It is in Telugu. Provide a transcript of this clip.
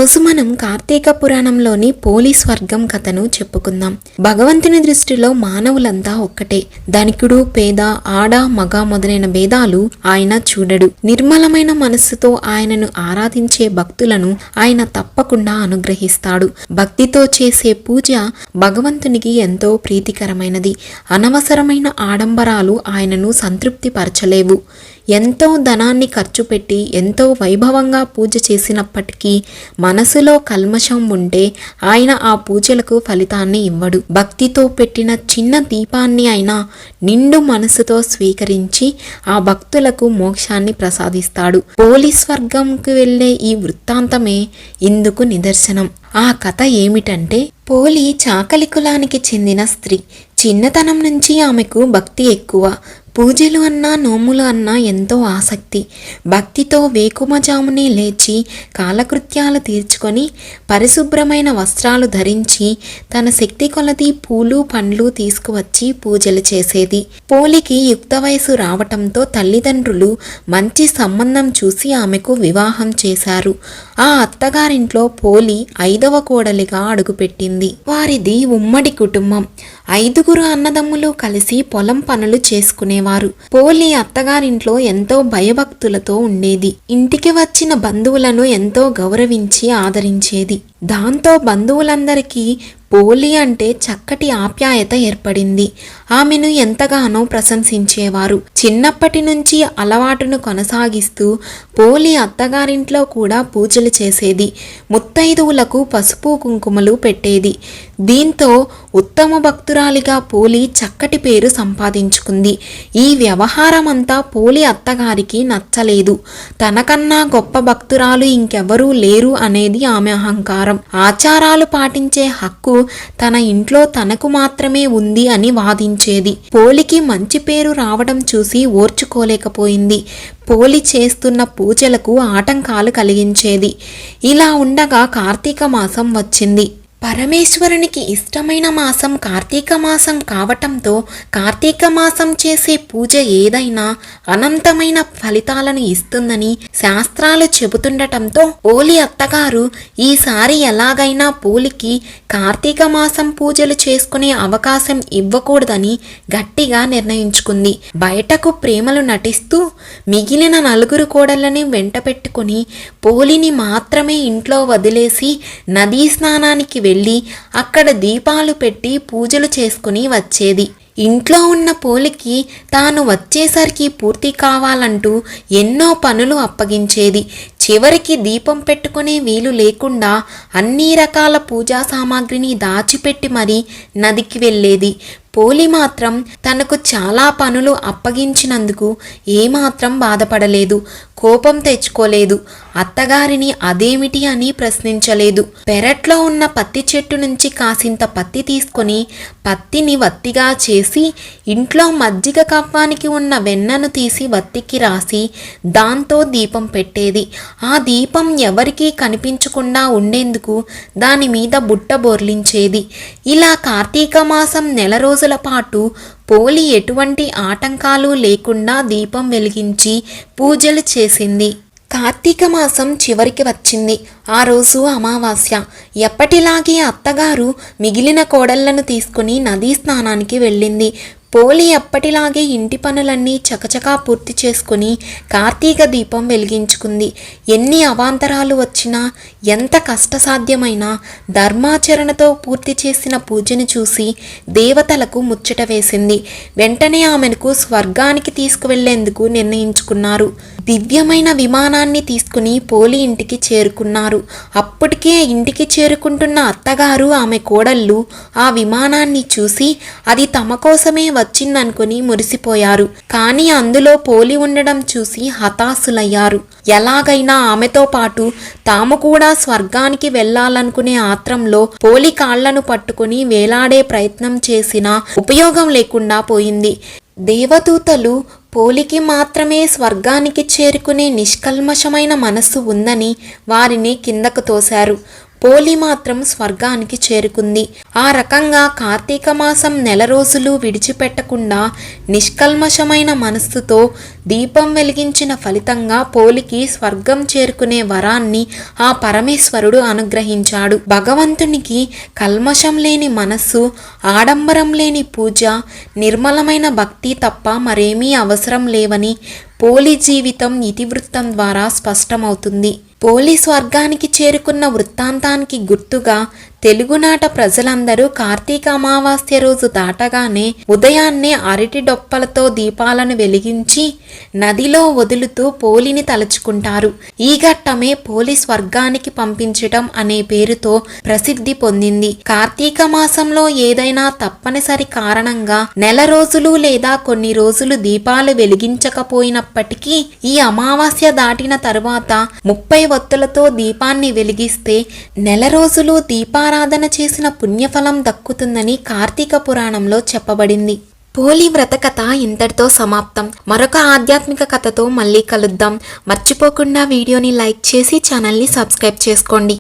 ఈరోజు మనం కార్తీక పురాణంలోని పోలి స్వర్గం కథను చెప్పుకుందాం. భగవంతుని దృష్టిలో మానవులంతా ఒక్కటే. ధనికుడు, పేద, ఆడ, మగ మొదలైన భేదాలు ఆయన చూడడు. నిర్మలమైన మనస్సుతో ఆయనను ఆరాధించే భక్తులను ఆయన తప్పకుండా అనుగ్రహిస్తాడు. భక్తితో చేసే పూజ భగవంతునికి ఎంతో ప్రీతికరమైనది. అనవసరమైన ఆడంబరాలు ఆయనను సంతృప్తి పరచలేవు. ఎంతో ధనాన్ని ఖర్చు పెట్టి ఎంతో వైభవంగా పూజ చేసినప్పటికీ మనసులో కల్మషం ఉంటే ఆయన ఆ పూజలకు ఫలితాన్ని ఇవ్వడు. భక్తితో పెట్టిన చిన్న దీపాన్ని అయినా నిండు మనసుతో స్వీకరించి ఆ భక్తులకు మోక్షాన్ని ప్రసాదిస్తాడు. పోలి స్వర్గంకు వెళ్లే ఈ వృత్తాంతమే ఇందుకు నిదర్శనం. ఆ కథ ఏమిటంటే, పోలి చాకలి కులానికి చెందిన స్త్రీ. చిన్నతనం నుంచి ఆమెకు భక్తి ఎక్కువ. పూజలు అన్నా నోములు అన్నా ఎంతో ఆసక్తి. భక్తితో వేకుమజామునే లేచి కాలకృత్యాలు తీర్చుకొని పరిశుభ్రమైన వస్త్రాలు ధరించి తన శక్తి కొలది పూలు పండ్లు తీసుకువచ్చి పూజలు చేసేది. పోలికి యుక్త వయసు రావటంతో తల్లిదండ్రులు మంచి సంబంధం చూసి ఆమెకు వివాహం చేశారు. ఆ అత్తగారింట్లో పోలి 5వ కోడలిగా అడుగుపెట్టింది. వారిది ఉమ్మడి కుటుంబం. 5గురు అన్నదమ్ములు కలిసి పొలం పనులు చేసుకునేవారు. పోలి అత్తగారింట్లో ఎంతో భయభక్తులతో ఉండేది. ఇంటికి వచ్చిన బంధువులను ఎంతో గౌరవించి ఆదరించేది. దాంతో బంధువులందరికీ పోలి అంటే చక్కటి ఆప్యాయత ఏర్పడింది. ఆమెను ఎంతగానో ప్రశంసించేవారు. చిన్నప్పటి నుంచి అలవాటును కొనసాగిస్తూ పోలి అత్తగారింట్లో కూడా పూజలు చేసేది. ముత్తైదువులకు పసుపు కుంకుమలు పెట్టేది. దీంతో ఉత్తమ భక్తురాలిగా పోలి చక్కటి పేరు సంపాదించుకుంది. ఈ వ్యవహారమంతా పోలి అత్తగారికి నచ్చలేదు. తనకన్నా గొప్ప భక్తురాలు ఇంకెవరూ లేరు అనేది ఆమె అహంకారం. ఆచారాలు పాటించే హక్కు తన ఇంట్లో తనకు మాత్రమే ఉంది అని వాదించేది. పోలికి మంచి పేరు రావడం చూసి ఓర్చుకోలేకపోయింది. పోలి చేస్తున్న పూజలకు ఆటంకాలు కలిగించేది. ఇలా ఉండగా కార్తీక మాసం వచ్చింది. పరమేశ్వరునికి ఇష్టమైన మాసం కార్తీక మాసం కావటంతో కార్తీక మాసం చేసే పూజ ఏదైనా అనంతమైన ఫలితాలను ఇస్తుందని శాస్త్రాలు చెబుతుండటంతో పోలి అత్తగారు ఈసారి ఎలాగైనా పోలికి కార్తీక మాసం పూజలు చేసుకునే అవకాశం ఇవ్వకూడదని గట్టిగా నిర్ణయించుకుంది. బయటకు ప్రేమలు నటిస్తూ మిగిలిన 4 కోడళ్ళని వెంట పెట్టుకుని పోలిని మాత్రమే ఇంట్లో వదిలేసి నదీ స్నానానికి వెళ్ళి అక్కడ దీపాలు పెట్టి పూజలు చేసుకుని వచ్చేది. ఇంట్లో ఉన్న పోలికి తాను వచ్చేసరికి పూర్తి కావాలంటూ ఎన్నో పనులు అప్పగించేది. చివరికి దీపం పెట్టుకునే వీలు లేకుండా అన్ని రకాల పూజా సామాగ్రిని దాచిపెట్టి మరీ నదికి వెళ్ళేది. పోలి మాత్రం తనకు చాలా పనులు అప్పగించినందుకు ఏమాత్రం బాధపడలేదు, కోపం తెచ్చుకోలేదు. అత్తగారిని అదేమిటి అని ప్రశ్నించలేదు. పెరట్లో ఉన్న పత్తి చెట్టు నుంచి కాసింత పత్తి తీసుకొని పత్తిని వత్తిగా చేసి ఇంట్లో మజ్జిగ కవ్వానికి ఉన్న వెన్నను తీసి వత్తికి రాసి దాంతో దీపం పెట్టేది. ఆ దీపం ఎవరికీ కనిపించకుండా ఉండేందుకు దాని మీద బుట్ట బోర్లించేది. ఇలా కార్తీక మాసం నెల రోజుల పాటు పోలి ఎటువంటి ఆటంకాలు లేకుండా దీపం వెలిగించి పూజలు చేసింది. కార్తీక మాసం చివరికి వచ్చింది. ఆ రోజు అమావాస్య. ఎప్పటిలాగే అత్తగారు మిగిలిన కోడళ్లను తీసుకుని నదీ స్నానానికి వెళ్ళింది. పోలి ఎప్పటిలాగే ఇంటి పనులన్నీ చకచకా పూర్తి చేసుకుని కార్తీక దీపం వెలిగించుకుంది. ఎన్ని అవాంతరాలు వచ్చినా, ఎంత కష్టసాధ్యమైనా ధర్మాచరణతో పూర్తి చేసిన పూజను చూసి దేవతలకు ముచ్చట వేసింది. వెంటనే ఆమెను స్వర్గానికి తీసుకువెళ్లేందుకు నిర్ణయించుకున్నారు. దివ్యమైన విమానాన్ని తీసుకుని పోలి ఇంటికి చేరుకున్నారు. అప్పటికే ఇంటికి చేరుకుంటున్న అత్తగారు ఆమె కోడళ్ళు ఆ విమానాన్ని చూసి అది తమ కోసమే వచ్చిందనుకుని మురిసిపోయారు. కానీ అందులో పోలి ఉండడం చూసి హతాశులయ్యారు. ఎలాగైనా ఆమెతో పాటు తాము కూడా స్వర్గానికి వెళ్లాలనుకునే ఆత్రంలో పోలి కాళ్లను పట్టుకుని వేలాడే ప్రయత్నం చేసినా ఉపయోగం లేకుండా పోయింది. దేవదూతలు పోలికి మాత్రమే స్వర్గానికి చేరుకునే నిష్కల్మషమైన మనస్సు ఉందని వారిని కిందకు తోశారు. పోలి మాత్రం స్వర్గానికి చేరుకుంది. ఆ రకంగా కార్తీక మాసం నెల రోజులు విడిచిపెట్టకుండా నిష్కల్మషమైన మనస్సుతో దీపం వెలిగించిన ఫలితంగా పోలికి స్వర్గం చేరుకునే వరాన్ని ఆ పరమేశ్వరుడు అనుగ్రహించాడు. భగవంతునికి కల్మషం లేని మనస్సు, ఆడంబరం లేని పూజ, నిర్మలమైన భక్తి తప్ప మరేమీ అవసరం లేవని పోలి జీవితం ఇతివృత్తం ద్వారా స్పష్టమవుతుంది. పోలి స్వర్గానికి చేరుకున్న వృత్తాంతానికి గుర్తుగా తెలుగునాట ప్రజలందరూ కార్తీక అమావాస్య రోజు దాటగానే ఉదయాన్నే అరటి డొప్పలతో దీపాలను వెలిగించి నదిలో వదులుతూ పోలిని తలుచుకుంటారు. ఈ ఘట్టమే పోలి స్వర్గానికి పంపించటం అనే పేరుతో ప్రసిద్ధి పొందింది. కార్తీక మాసంలో ఏదైనా తప్పనిసరి కారణంగా నెల రోజులు లేదా కొన్ని రోజులు దీపాలు వెలిగించకపోయినప్పటికీ ఈ అమావాస్య దాటిన తరువాత 30 ఒత్తులతో దీపాన్ని వెలిగిస్తే నెల రోజులు దీపారాధన చేసిన పుణ్యఫలం దక్కుతుందని కార్తీక పురాణంలో చెప్పబడింది. పోలి వ్రత కథ ఇంతటితో సమాప్తం. మరొక ఆధ్యాత్మిక కథతో మళ్ళీ కలుద్దాం. మర్చిపోకుండా వీడియోని లైక్ చేసి ఛానల్ని సబ్స్క్రైబ్ చేసుకోండి.